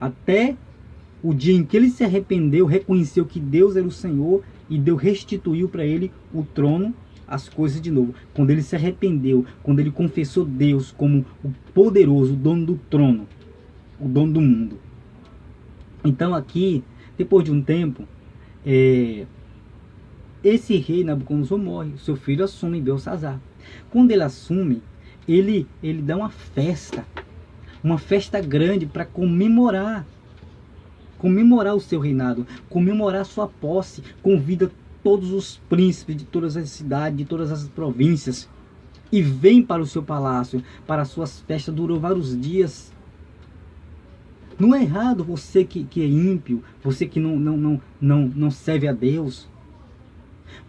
Até o dia em que ele se arrependeu, reconheceu que Deus era o Senhor e Deus restituiu para ele o trono, as coisas de novo. Quando ele se arrependeu, quando ele confessou Deus como o poderoso, o dono do trono, o dono do mundo. Então aqui, depois de um tempo, esse rei Nabucodonosor morre, seu filho assume Belsazar. Quando ele assume, ele dá uma festa grande para comemorar o seu reinado, comemorar a sua posse, convida todos os príncipes de todas as cidades, de todas as províncias, e vem para o seu palácio, para as suas festas, durou vários dias. Não é errado você que é ímpio, você que não serve a Deus,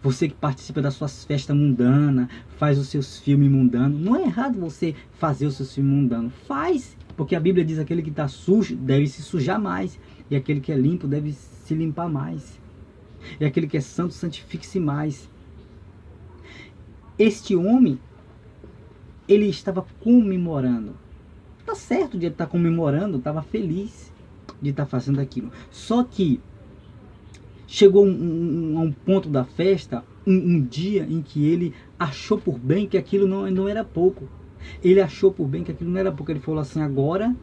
você que participa das suas festas mundanas, faz os seus filmes mundanos. Não é errado você fazer os seus filmes mundanos. Faz, porque a Bíblia diz que aquele que está sujo deve se sujar mais, e aquele que é limpo deve se limpar mais, e aquele que é santo santifique-se mais. Este homem, ele estava comemorando. Tá certo de ele estar comemorando, estava feliz de estar fazendo aquilo. Só que chegou a um ponto da festa, um dia em que ele achou por bem que aquilo não era pouco. Ele achou por bem que aquilo não era pouco. Ele falou assim: agora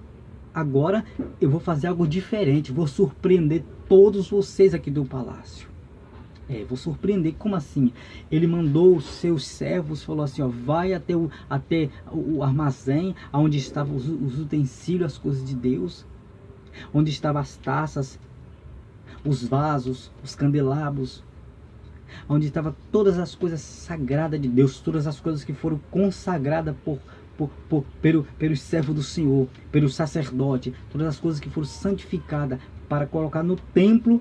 eu vou fazer algo diferente, vou surpreender todos vocês aqui do palácio. Vou surpreender. Como assim? Ele mandou os seus servos, falou assim: ó, vai até o armazém, onde estavam os utensílios, as coisas de Deus, onde estavam as taças, os vasos, os candelabros, onde estavam todas as coisas sagradas de Deus, todas as coisas que foram consagradas pelos servos do Senhor, pelo sacerdote, todas as coisas que foram santificadas para colocar no templo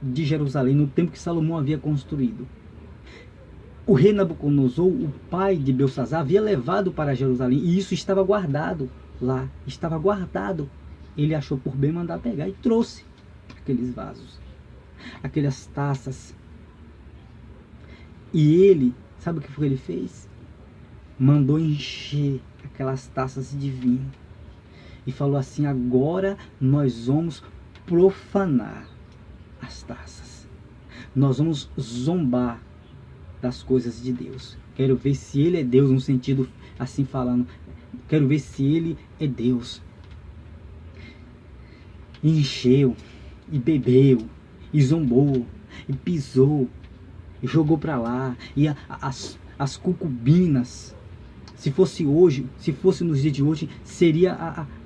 de Jerusalém, no templo que Salomão havia construído. O rei Nabucodonosor, o pai de Belsazar, havia levado para Jerusalém, e isso estava guardado lá, estava guardado. Ele achou por bem mandar pegar e trouxe aqueles vasos, aquelas taças. E ele, sabe o que foi que ele fez? Mandou encher aquelas taças de vinho e falou assim: agora nós vamos profanar as taças, nós vamos zombar das coisas de Deus. Quero ver se ele é Deus, no sentido assim falando, quero ver se ele é Deus. E encheu, e bebeu, e zombou, e pisou, e jogou para lá. E as concubinas, se fosse hoje, se fosse nos dias de hoje, seria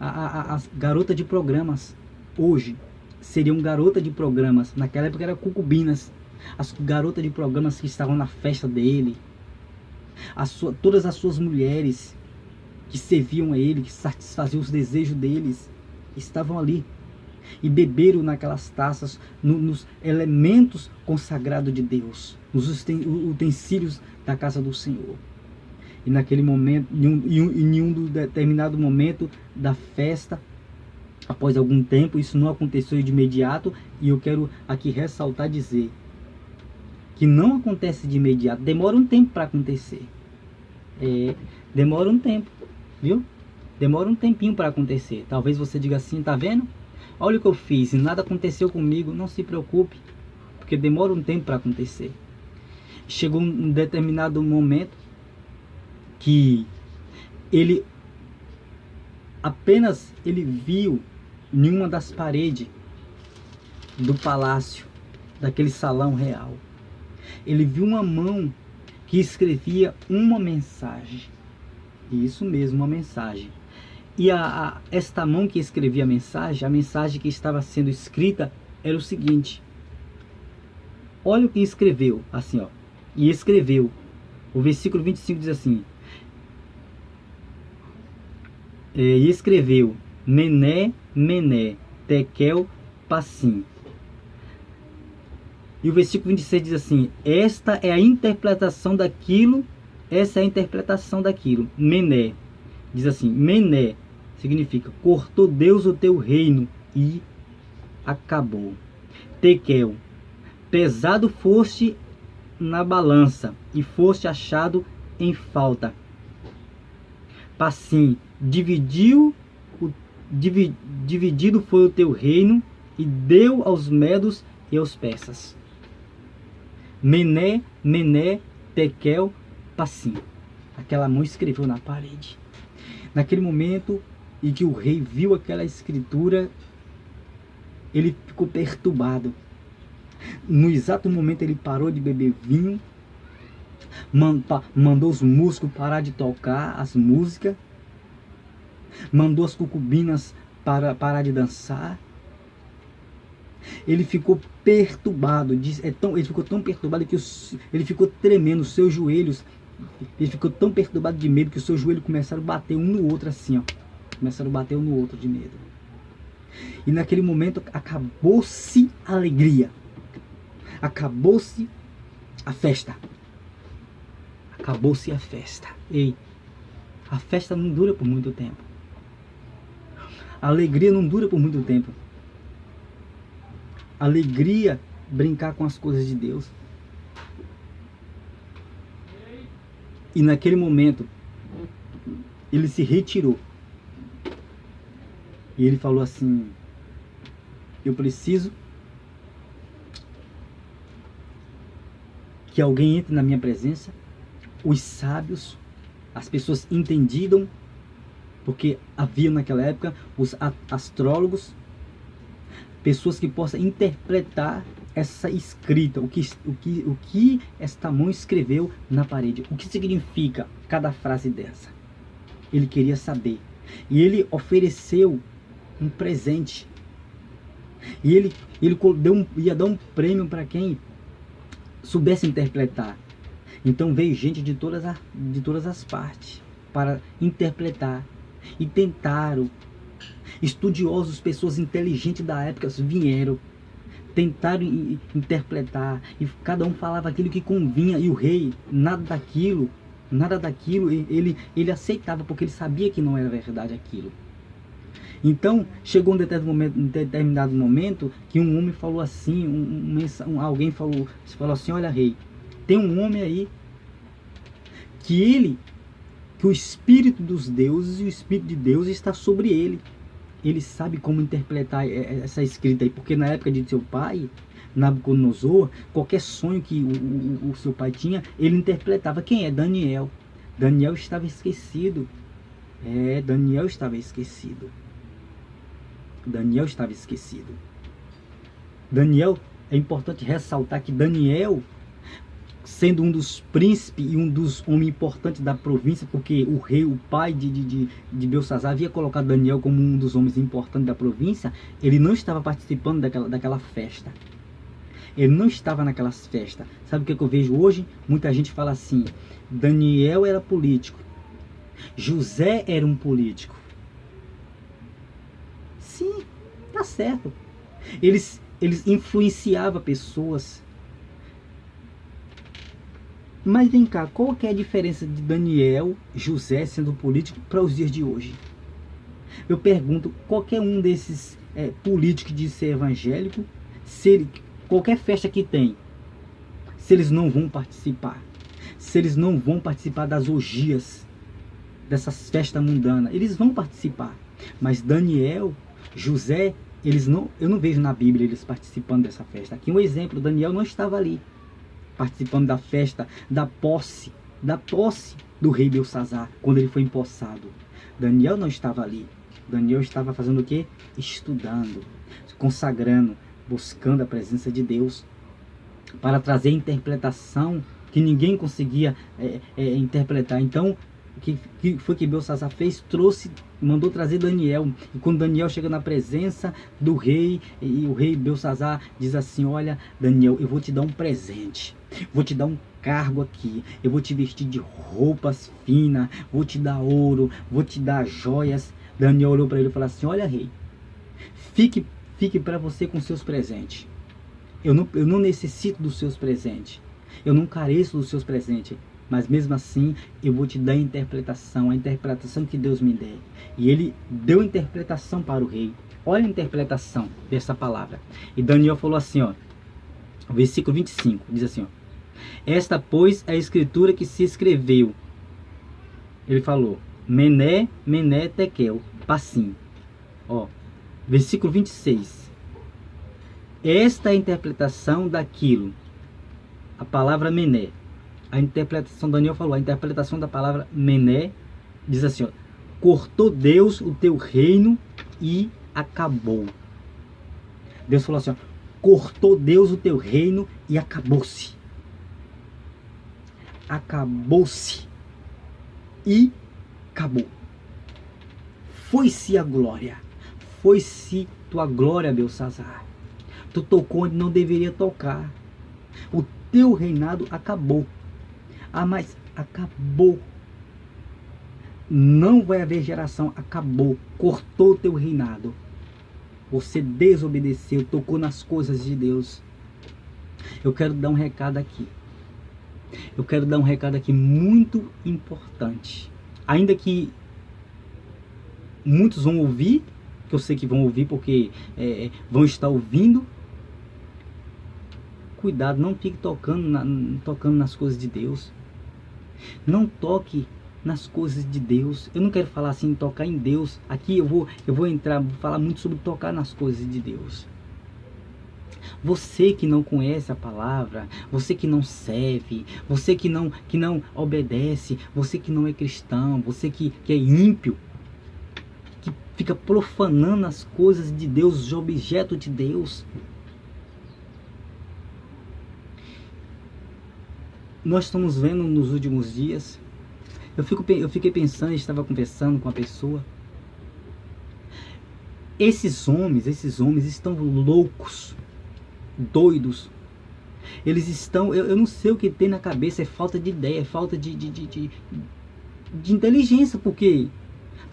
a garota de programas. Hoje seriam garota de programas, naquela época eram concubinas, as garotas de programas que estavam na festa dele, todas as suas mulheres que serviam a ele, que satisfaziam os desejos deles, estavam ali e beberam naquelas taças, nos elementos consagrados de Deus, nos utensílios da casa do Senhor. E naquele momento, em um determinado momento da festa, após algum tempo, isso não aconteceu de imediato, e eu quero aqui ressaltar, dizer que não acontece de imediato, demora um tempo para acontecer. Demora um tempo, viu? Demora um tempinho para acontecer. Talvez você diga assim: tá vendo? Olha o que eu fiz e nada aconteceu comigo. Não se preocupe, porque demora um tempo para acontecer. Chegou um determinado momento que ele viu em uma das paredes do palácio, daquele salão real, ele viu uma mão que escrevia uma mensagem. Isso mesmo, uma mensagem. E esta mão que escrevia a mensagem que estava sendo escrita era o seguinte: olha o que escreveu, assim, ó. E escreveu, o versículo 25 diz assim: e escreveu: Mené, Mené, Tekel, Passim. E o versículo 26 diz assim: esta é a interpretação daquilo, Mené, diz assim: Mené significa cortou Deus o teu reino e acabou. Tekel, pesado foste na balança e foste achado em falta. Passim, dividiu Dividido foi o teu reino e deu aos medos e aos persas. Mené, Mené, Tekel, Passim. Aquela mão escreveu na parede. Naquele momento em que o rei viu aquela escritura, ele ficou perturbado. No exato momento ele parou de beber vinho, mandou os músicos parar de tocar as músicas, mandou as concubinas parar de dançar. Ele ficou perturbado, ele ficou tão perturbado que ele ficou tremendo, os seus joelhos, ele ficou tão perturbado de medo que os seus joelhos começaram a bater um no outro assim, ó. Começaram a bater um no outro de medo. E naquele momento acabou-se a alegria. Acabou-se a festa. Acabou-se a festa. Ei, a festa não dura por muito tempo. A alegria não dura por muito tempo. A alegria, brincar com as coisas de Deus. E naquele momento, ele se retirou. E ele falou assim: eu preciso que alguém entre na minha presença, os sábios, as pessoas entendidas, porque havia naquela época os astrólogos, pessoas que possam interpretar essa escrita, o que esta mão escreveu na parede, o que significa cada frase dessa. Ele queria saber, e ele ofereceu um presente, e ele ia dar um prêmio para quem soubesse interpretar. Então veio gente de todas as partes para interpretar, e tentaram. Estudiosos, pessoas inteligentes da época vieram, tentaram interpretar, e cada um falava aquilo que convinha, e o rei nada daquilo ele aceitava, porque ele sabia que não era verdade aquilo. Então chegou um determinado momento que um homem falou assim, alguém falou assim: olha, rei, tem um homem aí que o Espírito dos deuses e o Espírito de Deus está sobre ele. Ele sabe como interpretar essa escrita aí, porque na época de seu pai, Nabucodonosor, qualquer sonho que o seu pai tinha, ele interpretava. Quem é? Daniel. Daniel estava esquecido. Daniel estava esquecido. Daniel estava esquecido. Daniel, é importante ressaltar que Daniel, sendo um dos príncipes e um dos homens importantes da província, porque o rei, o pai de Belsazar, havia colocado Daniel como um dos homens importantes da província, ele não estava participando daquela festa. Ele não estava naquelas festas. Sabe o que eu vejo hoje? Muita gente fala assim: Daniel era político, José era um político. Sim, tá certo. Eles influenciavam pessoas. Mas vem cá, qual que é a diferença de Daniel, José sendo político para os dias de hoje? Eu pergunto, qualquer um desses políticos de ser evangélico, qualquer festa que tem, se eles não vão participar, se eles não vão participar das orgias, dessas festas mundanas, eles vão participar. Mas Daniel, José, eu não vejo na Bíblia eles participando dessa festa. Aqui um exemplo: Daniel não estava ali participando da festa, da posse do rei Belsazar, quando ele foi empossado. Daniel não estava ali. Daniel estava fazendo o quê? Estudando, se consagrando, buscando a presença de Deus, para trazer interpretação que ninguém conseguia interpretar. Então, o que foi que Belsazar fez? Mandou trazer Daniel. E quando Daniel chega na presença do rei, e o rei Belsazar diz assim: olha, Daniel, eu vou te dar um presente, vou te dar um cargo aqui, eu vou te vestir de roupas finas, vou te dar ouro, vou te dar joias. Daniel olhou para ele e falou assim: olha, rei, fique para você com seus presentes. Eu não necessito dos seus presentes, eu não careço dos seus presentes, mas mesmo assim eu vou te dar a interpretação que Deus me der. E ele deu interpretação para o rei. Olha a interpretação dessa palavra. E Daniel falou assim, ó, versículo 25, diz assim, ó: esta, pois, é a escritura que se escreveu. Ele falou: Mené, Mené, Tekel, Passim. Ó, versículo 26. Esta é a interpretação daquilo. A palavra mené. A interpretação, Daniel falou, a interpretação da palavra mené diz assim, ó, cortou Deus o teu reino e acabou. Deus falou assim, ó, cortou Deus o teu reino e acabou-se. Acabou-se. E acabou. Foi-se a glória. Foi-se tua glória, Belsazar. Tu tocou onde não deveria tocar. O teu reinado acabou. Ah, mas acabou. Não vai haver geração. Acabou. Cortou o teu reinado. Você desobedeceu, tocou nas coisas de Deus. Eu quero dar um recado aqui. Eu quero dar um recado aqui muito importante. Ainda que muitos vão ouvir, que eu sei que vão ouvir porque vão estar ouvindo. Cuidado, não fique tocando nas coisas de Deus. Não toque nas coisas de Deus. Eu não quero falar assim, tocar em Deus. Aqui eu vou falar muito sobre tocar nas coisas de Deus. Você que não conhece a palavra, você que não serve, você que não obedece, você que não é cristão, você que é ímpio, que fica profanando as coisas de Deus, os objetos de Deus. Nós estamos vendo nos últimos dias, eu fiquei pensando, estava conversando com a pessoa, esses homens estão loucos, doidos. Eles estão, eu não sei o que tem na cabeça, é falta de ideia, é falta de inteligência, porque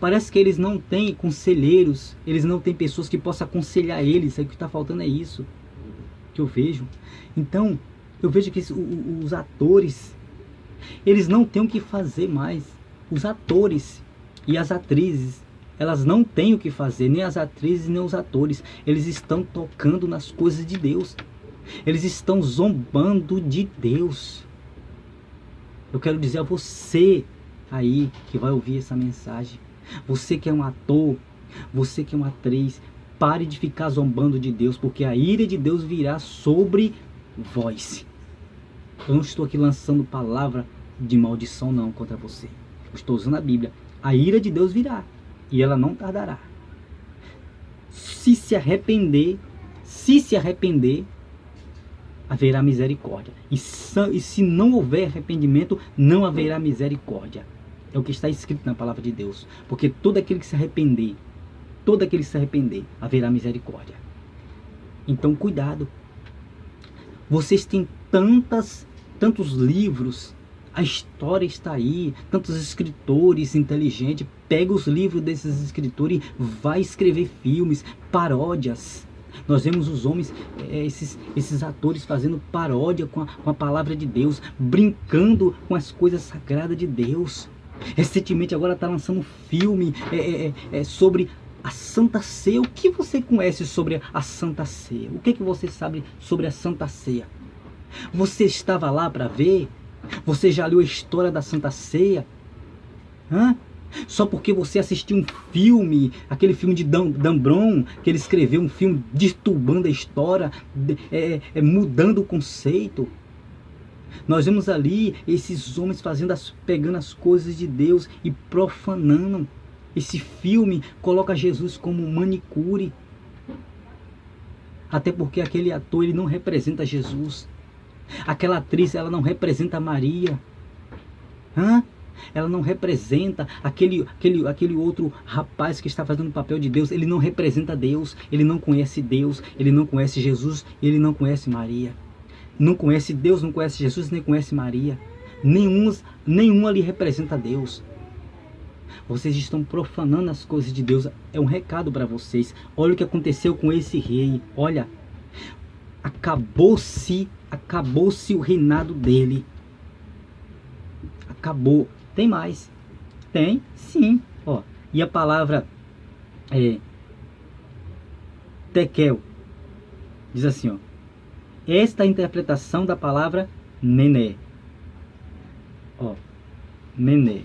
parece que eles não têm conselheiros, eles não têm pessoas que possam aconselhar eles. O que está faltando é isso que eu vejo. Então eu vejo que os atores, eles não têm o que fazer mais. Os atores e as atrizes, elas não têm o que fazer, nem as atrizes nem os atores. Eles estão tocando nas coisas de Deus. Eles estão zombando de Deus. Eu quero dizer a você aí que vai ouvir essa mensagem, você que é um ator, você que é uma atriz, pare de ficar zombando de Deus, porque a ira de Deus virá sobre vós. Eu não estou aqui lançando palavra de maldição não contra você. Eu estou usando a Bíblia. A ira de Deus virá e ela não tardará. Se se arrepender, haverá misericórdia. E se não houver arrependimento, não haverá misericórdia. É o que está escrito na palavra de Deus. Porque todo aquele que se arrepender, haverá misericórdia. Então cuidado. Vocês têm tantos livros, a história está aí, tantos escritores inteligentes. Pega os livros desses escritores e vai escrever filmes, paródias. Nós vemos os homens, esses atores fazendo paródia com a palavra de Deus, brincando com as coisas sagradas de Deus. Recentemente agora está lançando um filme sobre a Santa Ceia. O que você conhece sobre a Santa Ceia? O que você sabe sobre a Santa Ceia? Você estava lá para ver? Você já leu a história da Santa Ceia? Só porque você assistiu um filme, aquele filme de Dan Brown, que ele escreveu um filme disturbando a história, mudando o conceito. Nós vemos ali esses homens pegando as coisas de Deus e profanando. Esse filme coloca Jesus como manicure. Até porque aquele ator, ele não representa Jesus. Aquela atriz, ela não representa Maria. Ela não representa aquele outro rapaz que está fazendo o papel de Deus. Ele não representa Deus. Ele não conhece Deus. Ele não conhece Jesus. Ele não conhece Maria. Não conhece Deus, não conhece Jesus, nem conhece Maria. Nenhum ali representa Deus. Vocês estão profanando as coisas de Deus. É um recado para vocês. Olha o que aconteceu com esse rei. Olha, acabou-se o reinado dele. Acabou. Tem mais? Tem, sim. Ó, e a palavra tekel diz assim, ó, esta é a interpretação da palavra mené. Ó, mené.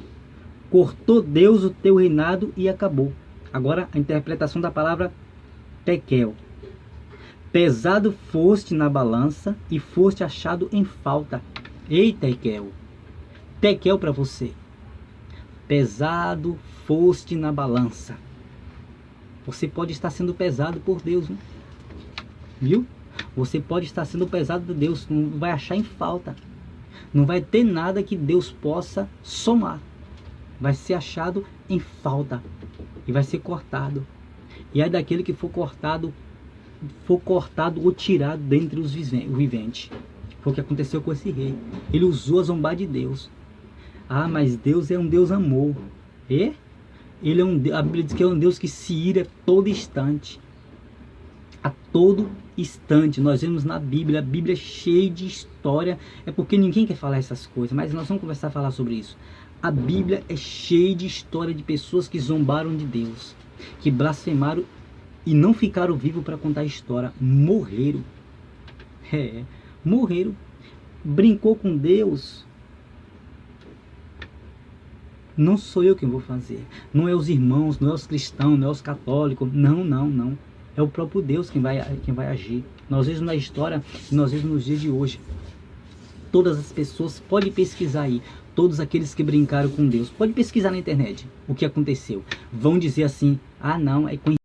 Cortou Deus o teu reinado e acabou. Agora a interpretação da palavra tekel. Pesado foste na balança e foste achado em falta. Ei, tekel. Tekel para você. Pesado foste na balança. Você pode estar sendo pesado por Deus, né? Viu? Você pode estar sendo pesado por Deus, não vai achar em falta. Não vai ter nada que Deus possa somar. Vai ser achado em falta e vai ser cortado. E aí daquele que for cortado ou tirado dentre os viventes. Foi o que aconteceu com esse rei. Ele usou a zombar de Deus. Ah, mas Deus é um Deus amor. E ele é a Bíblia diz que é um Deus que se ira a todo instante. A todo instante. Nós vemos na Bíblia, a Bíblia é cheia de história. É porque ninguém quer falar essas coisas, mas nós vamos conversar a falar sobre isso. A Bíblia é cheia de história de pessoas que zombaram de Deus, que blasfemaram e não ficaram vivos para contar a história. Morreram. Morreram. Brincou com Deus. Não sou eu quem vou fazer. Não é os irmãos, não é os cristãos, não é os católicos. Não. É o próprio Deus quem vai agir. Nós vemos na história, nós vemos nos dias de hoje. Todas as pessoas, pode pesquisar aí. Todos aqueles que brincaram com Deus. Pode pesquisar na internet o que aconteceu. Vão dizer assim, ah não, é